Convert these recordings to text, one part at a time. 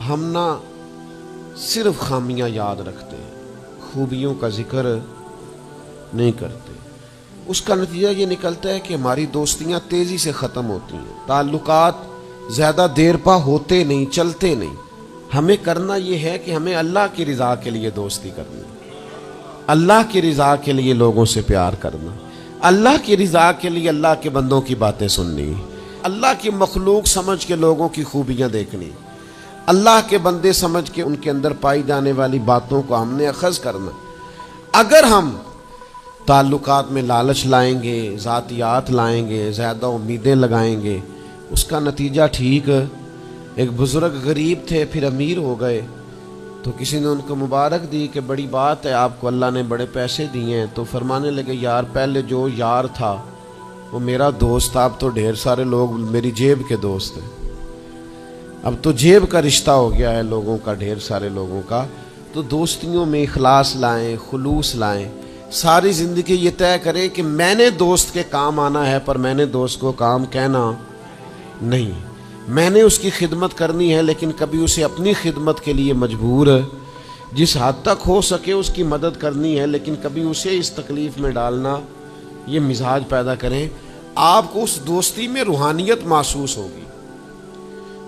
ہم نہ صرف خامیاں یاد رکھتے ہیں، خوبیوں کا ذکر نہیں کرتے۔ اس کا نتیجہ یہ نکلتا ہے کہ ہماری دوستیاں تیزی سے ختم ہوتی ہیں، تعلقات زیادہ دیر پا ہوتے نہیں، چلتے نہیں۔ ہمیں کرنا یہ ہے کہ ہمیں اللہ کی رضا کے لیے دوستی کرنی، اللہ کی رضا کے لیے لوگوں سے پیار کرنا، اللہ کی رضا کے لیے اللہ کے بندوں کی باتیں سننی، اللہ کی مخلوق سمجھ کے لوگوں کی خوبیاں دیکھنی، اللہ کے بندے سمجھ کے ان کے اندر پائی جانے والی باتوں کو ہم نے اخذ کرنا۔ اگر ہم تعلقات میں لالچ لائیں گے، ذاتیات لائیں گے، زیادہ امیدیں لگائیں گے، اس کا نتیجہ ٹھیک ایک بزرگ غریب تھے پھر امیر ہو گئے، تو کسی نے ان کو مبارک دی کہ بڑی بات ہے، آپ کو اللہ نے بڑے پیسے دیے ہیں، تو فرمانے لگے یار پہلے جو یار تھا وہ میرا دوست تھا، اب تو ڈھیر سارے لوگ میری جیب کے دوست ہیں، اب تو جیب کا رشتہ ہو گیا ہے لوگوں کا، ڈھیر سارے لوگوں کا۔ تو دوستیوں میں اخلاص لائیں، خلوص لائیں، ساری زندگی یہ طے کریں کہ میں نے دوست کے کام آنا ہے، پر میں نے دوست کو کام کہنا نہیں، میں نے اس کی خدمت کرنی ہے لیکن کبھی اسے اپنی خدمت کے لیے مجبور جس حد تک ہو سکے اس کی مدد کرنی ہے، لیکن کبھی اسے اس تکلیف میں ڈالنا، یہ مزاج پیدا کریں۔ آپ کو اس دوستی میں روحانیت محسوس ہوگی،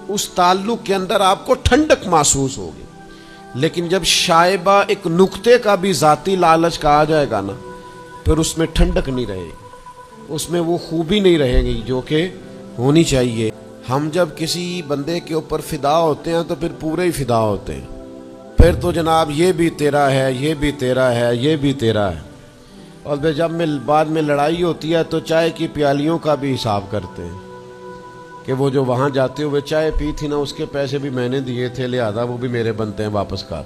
اس تعلق کے اندر آپ کو ٹھنڈک محسوس ہوگی، لیکن جب شائبہ ایک نقطے کا بھی ذاتی لالچ کا آ جائے گا نا، پھر اس میں ٹھنڈک نہیں رہے گی، اس میں وہ خوبی نہیں رہے گی جو کہ ہونی چاہیے۔ ہم جب کسی بندے کے اوپر فدا ہوتے ہیں تو پھر پورے ہی فدا ہوتے ہیں، پھر تو جناب یہ بھی تیرا ہے، یہ بھی تیرا ہے، یہ بھی تیرا ہے، اور جب بعد میں لڑائی ہوتی ہے تو چائے کی پیالیوں کا بھی حساب کرتے ہیں کہ وہ جو وہاں جاتے ہوئے چائے پی تھی نا، اس کے پیسے بھی میں نے دیے تھے، لہذا وہ بھی میرے بنتے ہیں، واپس کر۔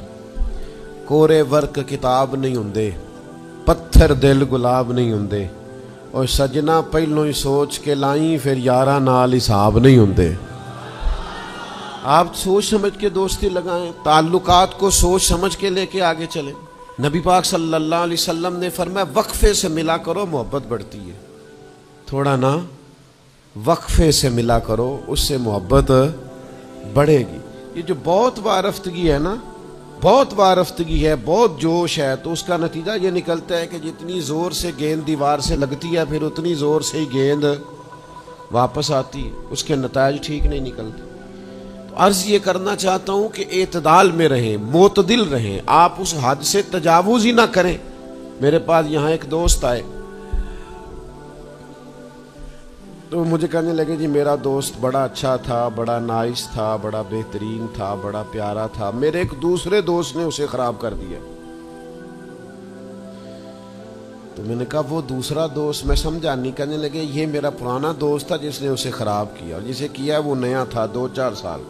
کورے ورک کتاب نہیں ہوندے، پتھر دل گلاب نہیں ہوندے، اور سجنا پہلوں ہی سوچ کے لائیں، پھر یاراں نال حساب نہیں ہوندے۔ آپ سوچ سمجھ کے دوستی لگائیں، تعلقات کو سوچ سمجھ کے لے کے آگے چلیں۔ نبی پاک صلی اللہ علیہ وسلم نے فرمایا وقفے سے ملا کرو، محبت بڑھتی ہے، تھوڑا نا وقفے سے ملا کرو، اس سے محبت بڑھے گی۔ یہ جو بہت وارفتگی ہے نا، بہت وارفتگی ہے، بہت جوش ہے، تو اس کا نتیجہ یہ نکلتا ہے کہ جتنی زور سے گیند دیوار سے لگتی ہے، پھر اتنی زور سے ہی گیند واپس آتی ہے، اس کے نتائج ٹھیک نہیں نکلتے۔ تو عرض یہ کرنا چاہتا ہوں کہ اعتدال میں رہیں، معتدل رہیں، آپ اس حد سے تجاوز ہی نہ کریں۔ میرے پاس یہاں ایک دوست آئے تو مجھے کہنے لگے جی میرا دوست بڑا اچھا تھا، بڑا نائس تھا، بڑا بہترین تھا، بڑا پیارا تھا، میرے ایک دوسرے دوست نے اسے خراب کر دیا۔ تو میں نے کہا وہ دوسرا دوست میں سمجھا نہیں۔ کہنے لگے یہ میرا پرانا دوست تھا جس نے اسے خراب کیا، اور جسے کیا وہ نیا تھا، 2-4 سال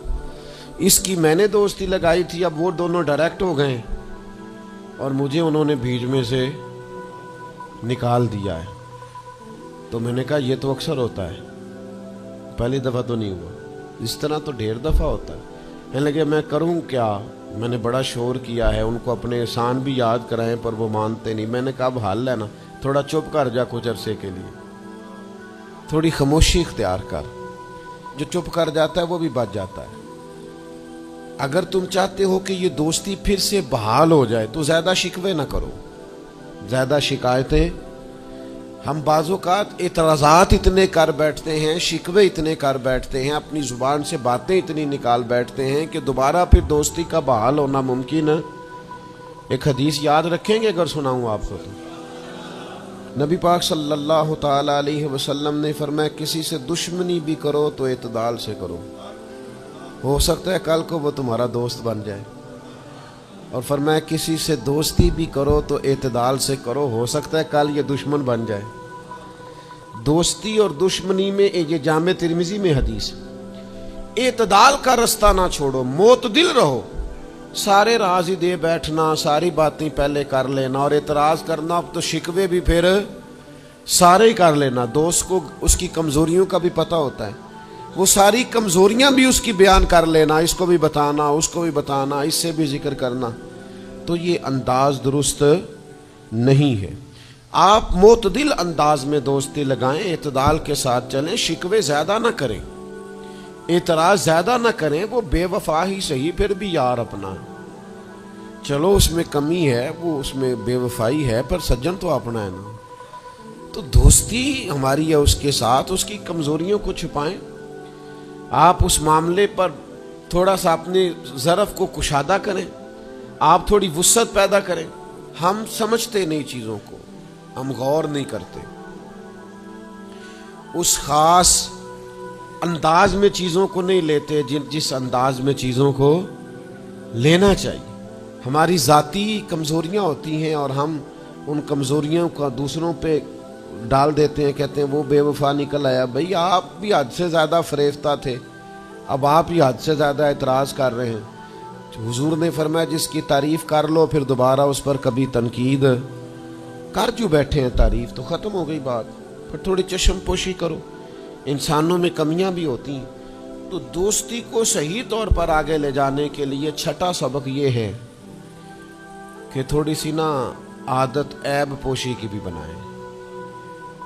اس کی میں نے دوستی لگائی تھی، اب وہ دونوں ڈائریکٹ ہو گئے اور مجھے انہوں نے بیچ میں سے نکال دیا ہے۔ تو میں نے کہا یہ تو اکثر ہوتا ہے، پہلی دفعہ تو نہیں ہوا، اس طرح تو ڈھیر دفعہ ہوتا ہے۔ کہنے لگے میں کروں کیا، میں نے بڑا شور کیا ہے، ان کو اپنے احسان بھی یاد کرائیں پر وہ مانتے نہیں۔ میں نے کہا اب حل ہے نا، تھوڑا چپ کر جا کچھ عرصے کے لیے، تھوڑی خاموشی اختیار کر، جو چپ کر جاتا ہے وہ بھی بچ جاتا ہے۔ اگر تم چاہتے ہو کہ یہ دوستی پھر سے بحال ہو جائے تو زیادہ شکوے نہ کرو، زیادہ شکایتیں۔ ہم بعض اوقات اعتراضات اتنے کر بیٹھتے ہیں، شکوے اتنے کر بیٹھتے ہیں، اپنی زبان سے باتیں اتنی نکال بیٹھتے ہیں کہ دوبارہ پھر دوستی کا بحال ہونا ممکن ہے۔ ایک حدیث یاد رکھیں گے اگر سناؤں آپ کو تو؟ نبی پاک صلی اللہ تعالی علیہ وسلم نے فرمایا کسی سے دشمنی بھی کرو تو اعتدال سے کرو، ہو سکتا ہے کل کو وہ تمہارا دوست بن جائے، اور فرمایا کسی سے دوستی بھی کرو تو اعتدال سے کرو، ہو سکتا ہے کل یہ دشمن بن جائے۔ دوستی اور دشمنی میں یہ جامع ترمذی میں حدیث، اعتدال کا رستہ نہ چھوڑو، معتدل رہو، سارے راز ہی دے بیٹھنا، ساری باتیں پہلے کر لینا اور اعتراض کرنا، اب تو شکوے بھی پھر سارے ہی کر لینا۔ دوست کو اس کی کمزوریوں کا بھی پتہ ہوتا ہے، وہ ساری کمزوریاں بھی اس کی بیان کر لینا، اس کو بھی بتانا، اس کو بھی بتانا، اس سے بھی ذکر کرنا، تو یہ انداز درست نہیں ہے۔ آپ معتدل انداز میں دوستی لگائیں، اعتدال کے ساتھ چلیں، شکوے زیادہ نہ کریں، اعتراض زیادہ نہ کریں، وہ بے وفا ہی صحیح پھر بھی یار اپنا، چلو اس میں کمی ہے، وہ اس میں بے وفائی ہے، پر سجن تو اپنا ہے نا۔ تو دوستی ہماری ہے اس کے ساتھ، اس کی کمزوریوں کو چھپائیں، آپ اس معاملے پر تھوڑا سا اپنے ظرف کو کشادہ کریں، آپ تھوڑی وسعت پیدا کریں۔ ہم سمجھتے نہیں چیزوں کو، ہم غور نہیں کرتے، اس خاص انداز میں چیزوں کو نہیں لیتے جس انداز میں چیزوں کو لینا چاہیے۔ ہماری ذاتی کمزوریاں ہوتی ہیں اور ہم ان کمزوریوں کا دوسروں پہ ڈال دیتے ہیں، کہتے ہیں وہ بے وفا نکل آیا۔ بھئی آپ بھی حد سے زیادہ فریفتہ تھے، اب آپ ہی حد سے زیادہ اعتراض کر رہے ہیں۔ حضور نے فرمایا جس کی تعریف کر لو پھر دوبارہ اس پر کبھی تنقید کر جو بیٹھے ہیں، تعریف تو ختم ہو گئی بات، پھر تھوڑی چشم پوشی کرو۔ انسانوں میں کمیاں بھی ہوتی ہیں، تو دوستی کو صحیح طور پر آگے لے جانے کے لیے چھٹا سبق یہ ہے کہ تھوڑی سی نا عادت عیب پوشی کی بھی بنائیں،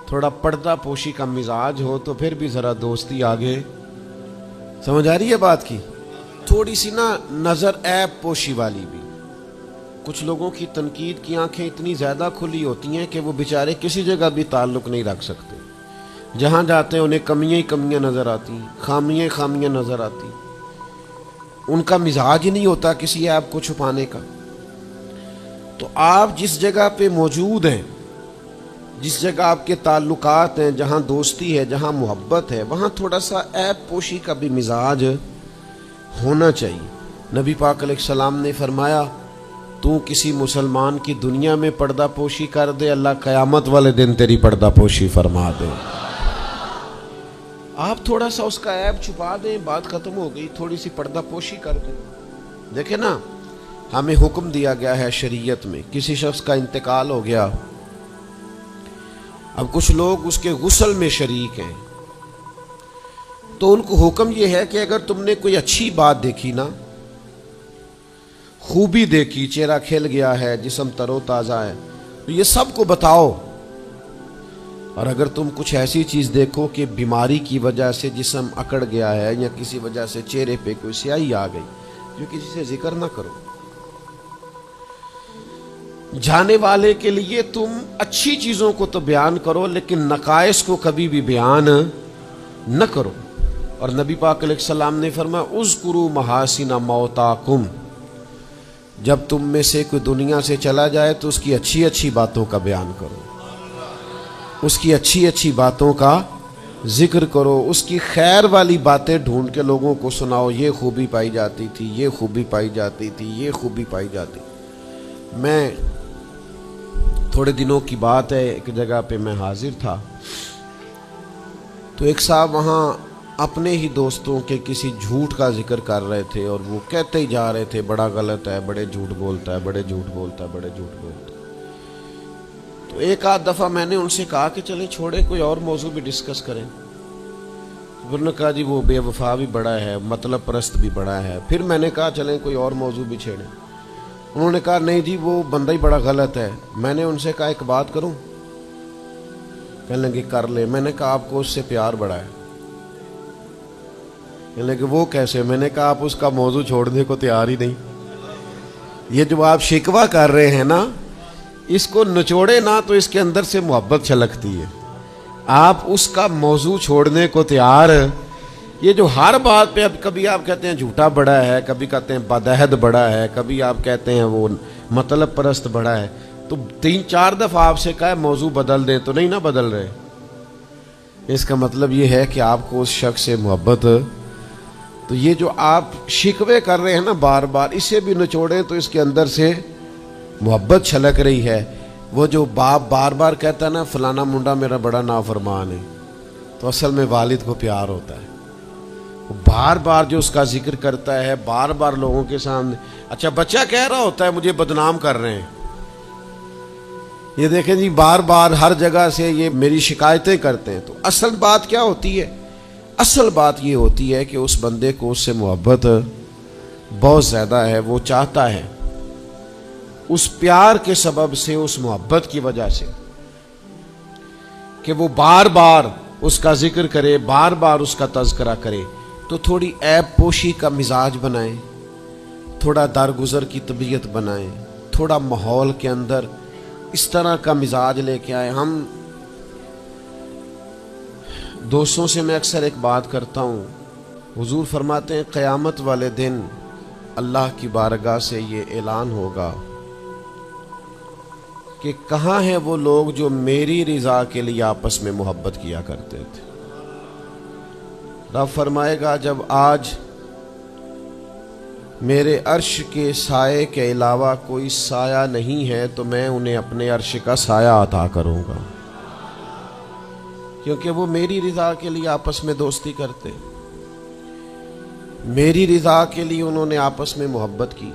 تھوڑا پردہ پوشی کا مزاج ہو تو پھر بھی ذرا دوستی آگے، سمجھ آ رہی ہے بات کی؟ تھوڑی سی نا نظر عیب پوشی والی بھی۔ کچھ لوگوں کی تنقید کی آنکھیں اتنی زیادہ کھلی ہوتی ہیں کہ وہ بیچارے کسی جگہ بھی تعلق نہیں رکھ سکتے، جہاں جاتے ہیں انہیں کمیاں ہی کمیاں نظر آتی ہیں، خامیاں ہی خامیاں نظر آتی ہیں، ان کا مزاج ہی نہیں ہوتا کسی عیب کو چھپانے کا۔ تو آپ جس جگہ پہ موجود ہیں، جس جگہ آپ کے تعلقات ہیں، جہاں دوستی ہے، جہاں محبت ہے، وہاں تھوڑا سا عیب پوشی کا بھی مزاج ہونا چاہیے۔ نبی پاک علیہ السلام نے فرمایا تو کسی مسلمان کی دنیا میں پردہ پوشی کر دے، اللہ قیامت والے دن تیری پردہ پوشی فرما دے۔ آپ تھوڑا سا اس کا عیب چھپا دیں، بات ختم ہو گئی، تھوڑی سی پردہ پوشی کر دیں۔ دیکھیں نا، ہمیں حکم دیا گیا ہے شریعت میں، کسی شخص کا انتقال ہو گیا، اب کچھ لوگ اس کے غسل میں شریک ہیں، تو ان کو حکم یہ ہے کہ اگر تم نے کوئی اچھی بات دیکھی نا، خوبی دیکھی، چہرہ کھل گیا ہے، جسم تر و تازہ ہے، تو یہ سب کو بتاؤ، اور اگر تم کچھ ایسی چیز دیکھو کہ بیماری کی وجہ سے جسم اکڑ گیا ہے یا کسی وجہ سے چہرے پہ کوئی سیاہی آ گئی، جو کسی سے ذکر نہ کرو۔ جانے والے کے لیے تم اچھی چیزوں کو تو بیان کرو، لیکن نقائص کو کبھی بھی بیان نہ کرو۔ اور نبی پاک علیہ السلام نے فرمایا اذکروا محاسن موتاکم، جب تم میں سے کوئی دنیا سے چلا جائے تو اس کی اچھی اچھی باتوں کا بیان کرو، اس کی اچھی اچھی باتوں کا ذکر کرو، اس کی خیر والی باتیں ڈھونڈ کے لوگوں کو سناؤ، یہ خوبی پائی جاتی تھی، یہ خوبی پائی جاتی تھی، یہ خوبی پائی جاتی۔ میں تھوڑے دنوں کی بات ہے، ایک جگہ پہ میں حاضر تھا، تو ایک صاحب وہاں اپنے ہی دوستوں کے کسی جھوٹ کا ذکر کر رہے تھے، اور وہ کہتے ہی جا رہے تھے بڑا غلط ہے، بڑے جھوٹ بولتا ہے، بڑے جھوٹ بولتا ہے، بڑے جھوٹ بولتا ہے۔ تو ایک آدھ دفعہ میں نے ان سے کہا کہ چلیں چھوڑیں، کوئی اور موضوع بھی ڈسکس کریں۔ انہوں نے کہا جی وہ بے وفا بھی بڑا ہے، مطلب پرست بھی بڑا ہے۔ پھر میں نے کہا چلیں کوئی اور موضوع بھی چھیڑیں۔ انہوں نے کہا نہیں جی وہ بندہ ہی بڑا غلط ہے۔ میں نے ان سے کہا ایک بات کروں؟ کہنے لگے کر لے۔ میں نے کہا آپ کو اس سے پیار بڑا ہے؟ کہنے لگے وہ کیسے؟ میں نے کہا آپ اس کا موضوع چھوڑنے کو تیار ہی نہیں۔ یہ جو آپ شکوہ کر رہے ہیں نا، اس کو نچوڑے نا تو اس کے اندر سے محبت چھلکتی ہے۔ آپ اس کا موضوع چھوڑنے کو تیار، یہ جو ہر بات پہ اب کبھی آپ کہتے ہیں جھوٹا بڑا ہے، کبھی کہتے ہیں بدعہد بڑا ہے، کبھی آپ کہتے ہیں وہ مطلب پرست بڑا ہے، تو 3-4 دفعہ آپ سے کہا موضوع بدل دیں تو نہیں نا بدل رہے۔ اس کا مطلب یہ ہے کہ آپ کو اس شخص سے محبت، تو یہ جو آپ شکوے کر رہے ہیں نا بار بار، اسے بھی نچوڑیں تو اس کے اندر سے محبت چھلک رہی ہے۔ وہ جو باپ بار بار کہتا ہے نا فلانا منڈا میرا بڑا نافرمان ہے، تو اصل میں والد کو پیار ہوتا ہے۔ وہ بار بار جو اس کا ذکر کرتا ہے، بار بار لوگوں کے سامنے، اچھا بچہ کہہ رہا ہوتا ہے مجھے بدنام کر رہے ہیں، یہ دیکھیں جی بار بار ہر جگہ سے یہ میری شکایتیں کرتے ہیں۔ تو اصل بات کیا ہوتی ہے؟ اصل بات یہ ہوتی ہے کہ اس بندے کو اس سے محبت بہت زیادہ ہے، وہ چاہتا ہے اس پیار کے سبب سے، اس محبت کی وجہ سے کہ وہ بار بار اس کا ذکر کرے، بار بار اس کا تذکرہ کرے، تو تھوڑی عیب پوشی کا مزاج بنائیں، تھوڑا درگزر کی طبیعت بنائیں، تھوڑا ماحول کے اندر اس طرح کا مزاج لے کے آئے۔ ہم دوستوں سے میں اکثر ایک بات کرتا ہوں، حضور فرماتے ہیں قیامت والے دن اللہ کی بارگاہ سے یہ اعلان ہوگا کہ کہاں ہیں وہ لوگ جو میری رضا کے لیے آپس میں محبت کیا کرتے تھے۔ رب فرمائے گا جب آج میرے عرش کے سائے کے علاوہ کوئی سایہ نہیں ہے تو میں انہیں اپنے عرش کا سایہ عطا کروں گا، کیونکہ وہ میری رضا کے لیے آپس میں دوستی کرتے، میری رضا کے لیے انہوں نے آپس میں محبت کی۔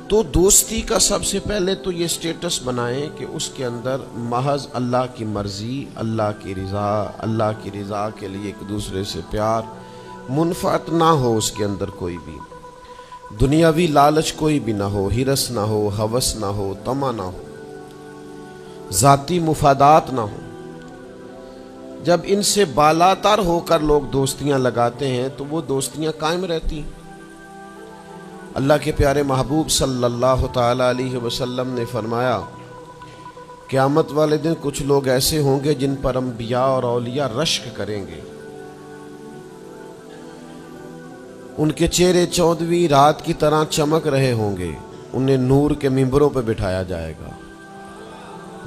تو دوستی کا سب سے پہلے تو یہ سٹیٹس بنائیں کہ اس کے اندر محض اللہ کی مرضی، اللہ کی رضا، اللہ کی رضا کے لیے ایک دوسرے سے پیار، منفعت نہ ہو اس کے اندر کوئی بھی، دنیاوی لالچ کوئی بھی نہ ہو، ہرس نہ ہو، ہوس نہ ہو، طمع نہ ہو، ذاتی مفادات نہ ہو۔ جب ان سے بالاتر ہو کر لوگ دوستیاں لگاتے ہیں تو وہ دوستیاں قائم رہتی ہیں۔ اللہ کے پیارے محبوب صلی اللہ تعالی علیہ وسلم نے فرمایا قیامت والے دن کچھ لوگ ایسے ہوں گے جن پر انبیاء اور اولیاء رشک کریں گے، ان کے چہرے 14ویں رات کی طرح چمک رہے ہوں گے، انہیں نور کے ممبروں پہ بٹھایا جائے گا۔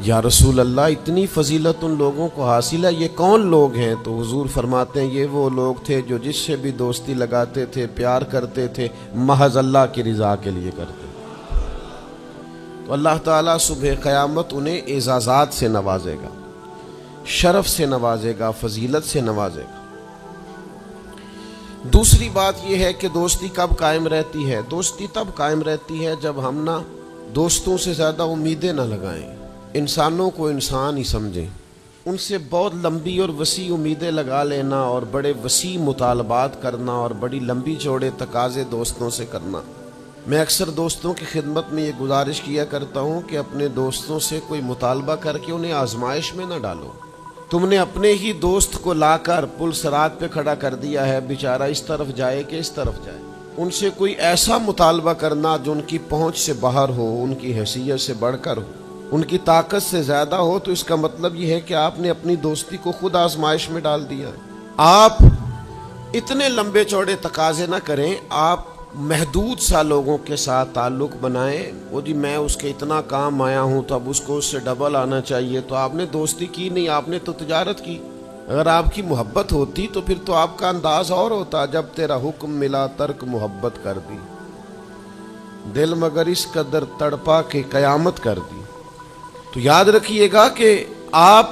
یا رسول اللہ اتنی فضیلت ان لوگوں کو حاصل ہے، یہ کون لوگ ہیں؟ تو حضور فرماتے ہیں یہ وہ لوگ تھے جو جس سے بھی دوستی لگاتے تھے، پیار کرتے تھے، محض اللہ کی رضا کے لیے کرتے تھے۔ تو اللہ تعالیٰ صبح قیامت انہیں اعزازات سے نوازے گا، شرف سے نوازے گا، فضیلت سے نوازے گا۔ دوسری بات یہ ہے کہ دوستی کب قائم رہتی ہے؟ دوستی تب قائم رہتی ہے جب ہم نہ دوستوں سے زیادہ امیدیں نہ لگائیں، انسانوں کو انسان ہی سمجھیں، ان سے بہت لمبی اور وسیع امیدیں لگا لینا اور بڑے وسیع مطالبات کرنا اور بڑی لمبی چوڑے تقاضے دوستوں سے کرنا۔ میں اکثر دوستوں کی خدمت میں یہ گزارش کیا کرتا ہوں کہ اپنے دوستوں سے کوئی مطالبہ کر کے انہیں آزمائش میں نہ ڈالو۔ تم نے اپنے ہی دوست کو لا کر پل صراط پہ کھڑا کر دیا ہے، بیچارہ اس طرف جائے کہ اس طرف جائے۔ ان سے کوئی ایسا مطالبہ کرنا جو ان کی پہنچ سے باہر ہو، ان کی حیثیت سے بڑھ کر ہو، ان کی طاقت سے زیادہ ہو، تو اس کا مطلب یہ ہے کہ آپ نے اپنی دوستی کو خود آزمائش میں ڈال دیا۔ آپ اتنے لمبے چوڑے تقاضے نہ کریں، آپ محدود سا لوگوں کے ساتھ تعلق بنائیں۔ وہ جی میں اس کے اتنا کام آیا ہوں تو اب اس کو اس سے ڈبل آنا چاہیے، تو آپ نے دوستی کی نہیں، آپ نے تو تجارت کی۔ اگر آپ کی محبت ہوتی تو پھر تو آپ کا انداز اور ہوتا، جب تیرا حکم ملا ترک محبت کر دی، دل مگر اس قدر تڑپا کہ قیامت کر دی۔ تو یاد رکھیے گا کہ آپ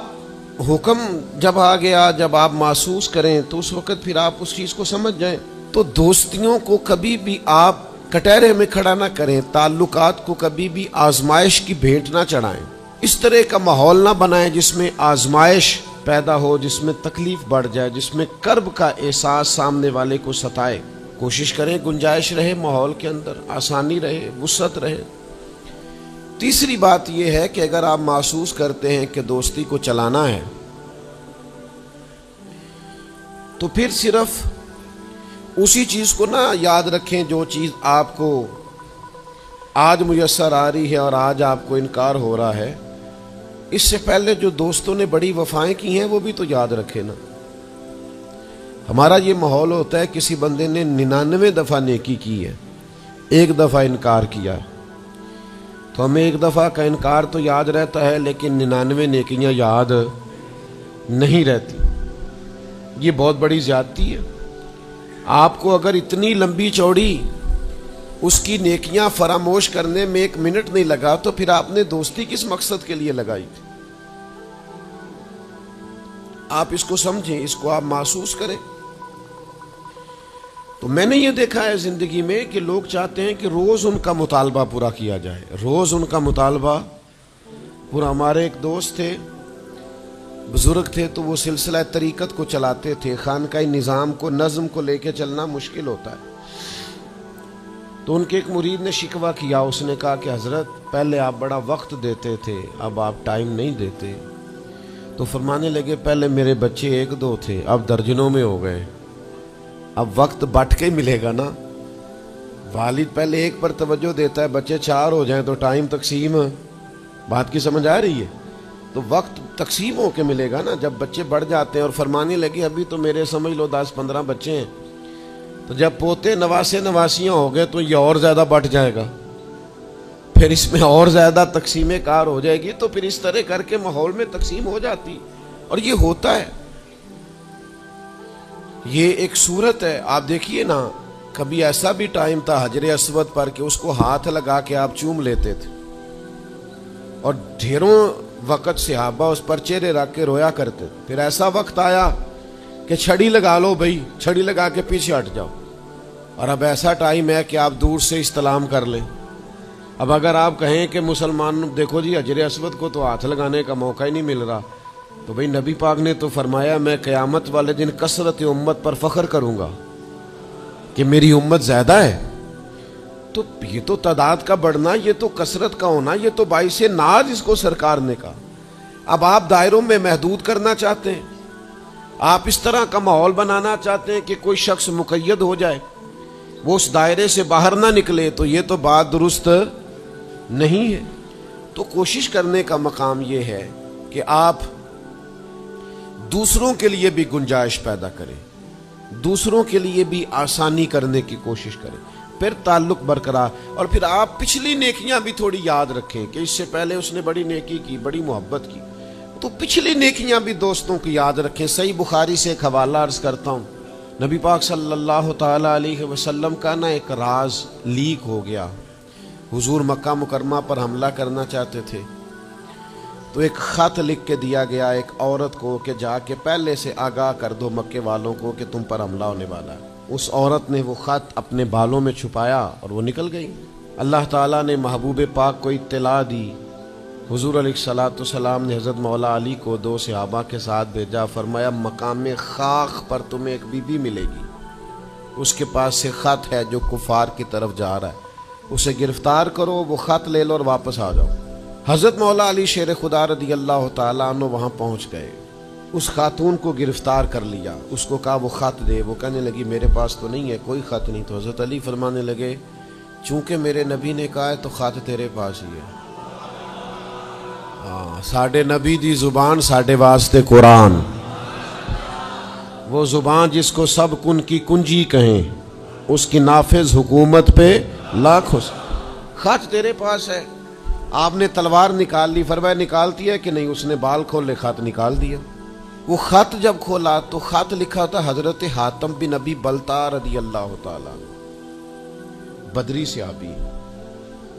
حکم جب آ گیا، جب آپ محسوس کریں تو اس وقت پھر آپ اس چیز کو سمجھ جائیں۔ تو دوستیوں کو کبھی بھی آپ کٹہرے میں کھڑا نہ کریں، تعلقات کو کبھی بھی آزمائش کی بھیٹ نہ چڑھائیں، اس طرح کا ماحول نہ بنائیں جس میں آزمائش پیدا ہو، جس میں تکلیف بڑھ جائے، جس میں کرب کا احساس سامنے والے کو ستائے۔ کوشش کریں گنجائش رہے ماحول کے اندر، آسانی رہے، وسعت رہے۔ تیسری بات یہ ہے کہ اگر آپ محسوس کرتے ہیں کہ دوستی کو چلانا ہے تو پھر صرف اسی چیز کو نہ یاد رکھیں جو چیز آپ کو آج میسر آ رہی ہے اور آج آپ کو انکار ہو رہا ہے۔ اس سے پہلے جو دوستوں نے بڑی وفائیں کی ہیں وہ بھی تو یاد رکھیں نا۔ ہمارا یہ ماحول ہوتا ہے کسی بندے نے 99 دفعہ نیکی کی ہے، ایک دفعہ انکار کیا ہے، تو ہمیں ایک دفعہ کا انکار تو یاد رہتا ہے لیکن 99 نیکیاں یاد نہیں رہتی۔ یہ بہت بڑی زیادتی ہے۔ آپ کو اگر اتنی لمبی چوڑی اس کی نیکیاں فراموش کرنے میں 1 منٹ نہیں لگا تو پھر آپ نے دوستی کس مقصد کے لیے لگائی تھی؟ آپ اس کو سمجھیں، اس کو آپ محسوس کریں۔ تو میں نے یہ دیکھا ہے زندگی میں کہ لوگ چاہتے ہیں کہ روز ان کا مطالبہ پورا کیا جائے، روز ان کا مطالبہ پورا۔ ہمارے ایک دوست تھے، بزرگ تھے، تو وہ سلسلہ طریقت کو چلاتے تھے، خانقاہی نظام کو، نظم کو لے کے چلنا مشکل ہوتا ہے۔ تو ان کے ایک مرید نے شکوہ کیا، اس نے کہا کہ حضرت پہلے آپ بڑا وقت دیتے تھے، اب آپ ٹائم نہیں دیتے۔ تو فرمانے لگے پہلے میرے بچے 1-2 تھے، اب درجنوں میں ہو گئے، اب وقت بٹ کے ملے گا نا۔ والد پہلے ایک پر توجہ دیتا ہے، بچے 4 ہو جائیں تو ٹائم تقسیم، بات کی سمجھ آ رہی ہے؟ تو وقت تقسیم ہو کے ملے گا نا جب بچے بڑھ جاتے ہیں۔ اور فرمانے لگے ابھی تو میرے سمجھ لو 10-15 بچے ہیں، تو جب پوتے نواسے نواسیاں ہو گئے تو یہ اور زیادہ بٹ جائے گا، پھر اس میں اور زیادہ تقسیم کار ہو جائے گی، تو پھر اس طرح کر کے ماحول میں تقسیم ہو جاتی، اور یہ ہوتا ہے۔ یہ ایک صورت ہے، آپ دیکھیے نا، کبھی ایسا بھی ٹائم تھا حجر اسود پر کہ اس کو ہاتھ لگا کے آپ چوم لیتے تھے، اور ڈھیروں وقت صحابہ اس پر چہرے رکھ کے رویا کرتے تھے۔ پھر ایسا وقت آیا کہ چھڑی لگا لو بھائی، چھڑی لگا کے پیچھے ہٹ جاؤ، اور اب ایسا ٹائم ہے کہ آپ دور سے استلام کر لیں۔ اب اگر آپ کہیں کہ مسلمان دیکھو جی حجر اسود کو تو ہاتھ لگانے کا موقع ہی نہیں مل رہا، تو بھئی نبی پاک نے تو فرمایا میں قیامت والے دن کثرت امت پر فخر کروں گا کہ میری امت زیادہ ہے۔ تو یہ تو تعداد کا بڑھنا، یہ تو کثرت کا ہونا، یہ تو باعث ناز اس کو سرکار نے کہا۔ اب آپ دائروں میں محدود کرنا چاہتے ہیں، آپ اس طرح کا ماحول بنانا چاہتے ہیں کہ کوئی شخص مقید ہو جائے، وہ اس دائرے سے باہر نہ نکلے، تو یہ تو بات درست نہیں ہے۔ تو کوشش کرنے کا مقام یہ ہے کہ آپ دوسروں کے لیے بھی گنجائش پیدا کریں، دوسروں کے لیے بھی آسانی کرنے کی کوشش کریں، پھر تعلق برقرار۔ اور پھر آپ پچھلی نیکیاں بھی تھوڑی یاد رکھیں کہ اس سے پہلے اس نے بڑی نیکی کی، بڑی محبت کی، تو پچھلی نیکیاں بھی دوستوں کی یاد رکھیں۔ صحیح بخاری سے ایک حوالہ عرض کرتا ہوں، نبی پاک صلی اللہ تعالی علیہ وسلم کا نا ایک راز لیک ہو گیا۔ حضور مکہ مکرمہ پر حملہ کرنا چاہتے تھے، تو ایک خط لکھ کے دیا گیا ایک عورت کو کہ جا کے پہلے سے آگاہ کر دو مکے والوں کو کہ تم پر حملہ ہونے والا ہے۔ اس عورت نے وہ خط اپنے بالوں میں چھپایا اور وہ نکل گئی۔ اللہ تعالیٰ نے محبوب پاک کو اطلاع دی، حضور علیہ الصلوۃ والسلام نے حضرت مولا علی کو 2 صحابہ کے ساتھ بھیجا، فرمایا مقام خاک پر تمہیں ایک بی بی ملے گی، اس کے پاس سے خط ہے جو کفار کی طرف جا رہا ہے، اسے گرفتار کرو، وہ خط لے لو اور واپس آ جاؤ۔ حضرت مولا علی شیر خدا رضی اللہ تعالیٰ عنہ وہاں پہنچ گئے، اس خاتون کو گرفتار کر لیا، اس کو کہا وہ خط دے، وہ کہنے لگی میرے پاس تو نہیں ہے، کوئی خط نہیں۔ تو حضرت علی فرمانے لگے چونکہ میرے نبی نے کہا ہے تو خط تیرے پاس ہی ہے۔ ساڈے نبی دی زبان ساڈے واسطے قرآن، وہ زبان جس کو سب کن کی کنجی کہیں، اس کی نافذ حکومت پہ لاکھوں۔ خط تیرے پاس ہے۔ آپ نے تلوار نکال لی، فرمایا نکالتی ہے کہ نہیں؟ اس نے بال کھولے، خط نکال دیا۔ وہ خط جب کھولا تو خط لکھا تھا حضرت حاتم بن ابی بلتع رضی اللہ تعالیٰ، بدری صحابی۔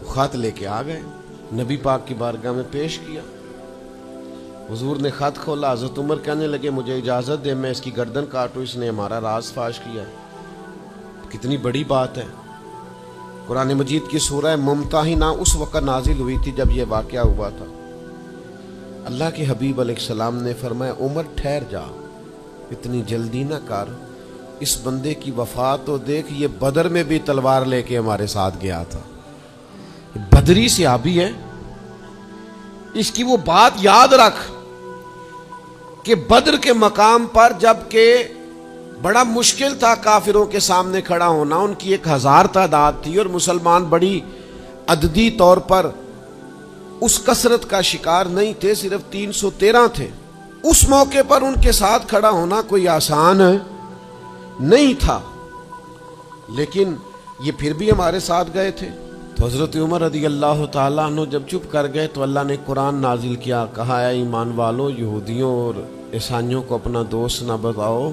خط لے کے آ گئے، نبی پاک کی بارگاہ میں پیش کیا۔ حضور نے خط کھولا، حضرت عمر کہنے لگے مجھے اجازت دے میں اس کی گردن کاٹوں، اس نے ہمارا راز فاش کیا۔ کتنی بڑی بات ہے۔ قرآن مجید کی سورہ ممتحنہ اس وقت نازل ہوئی تھی جب یہ واقعہ ہوا تھا۔ اللہ کے حبیب علیہ السلام نے فرمایا عمر ٹھہر جا، اتنی جلدی نہ کر، اس بندے کی وفات تو دیکھ، یہ بدر میں بھی تلوار لے کے ہمارے ساتھ گیا تھا، بدری صحابی ہے، اس کی وہ بات یاد رکھ کہ بدر کے مقام پر جب کہ بڑا مشکل تھا کافروں کے سامنے کھڑا ہونا، ان کی 1000 تعداد تھی اور مسلمان بڑی عددی طور پر اس کثرت کا شکار نہیں تھے، صرف 313 تھے۔ اس موقع پر ان کے ساتھ کھڑا ہونا کوئی آسان نہیں تھا، لیکن یہ پھر بھی ہمارے ساتھ گئے تھے۔ تو حضرت عمر رضی اللہ تعالیٰ عنہ جب چپ کر گئے تو اللہ نے قرآن نازل کیا، کہا اے ایمان والو یہودیوں اور عیسائیوں کو اپنا دوست نہ بتاؤ۔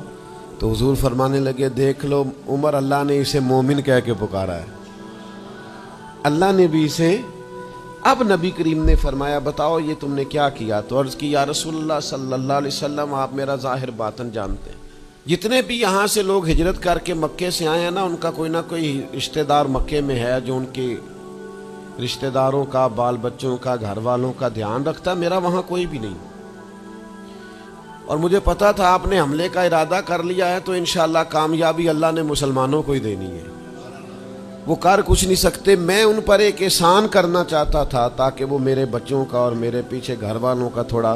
تو حضور فرمانے لگے دیکھ لو عمر، اللہ نے اسے مومن کہہ کے پکارا ہے، اللہ نے بھی اسے۔ اب نبی کریم نے فرمایا بتاؤ یہ تم نے کیا کیا؟ تو عرض کی یا رسول اللہ صلی اللہ علیہ وسلم آپ میرا ظاہر باطن جانتے ہیں، جتنے بھی یہاں سے لوگ ہجرت کر کے مکے سے آئے ہیں نا، ان کا کوئی نہ کوئی رشتہ دار مکے میں ہے جو ان کے رشتہ داروں کا، بال بچوں کا، گھر والوں کا دھیان رکھتا ہے، میرا وہاں کوئی بھی نہیں۔ اور مجھے پتا تھا آپ نے حملے کا ارادہ کر لیا ہے تو انشاءاللہ کامیابی اللہ نے مسلمانوں کو ہی دینی ہے، وہ کر کچھ نہیں سکتے۔ میں ان پر ایک احسان کرنا چاہتا تھا تاکہ وہ میرے بچوں کا اور میرے پیچھے گھر والوں کا تھوڑا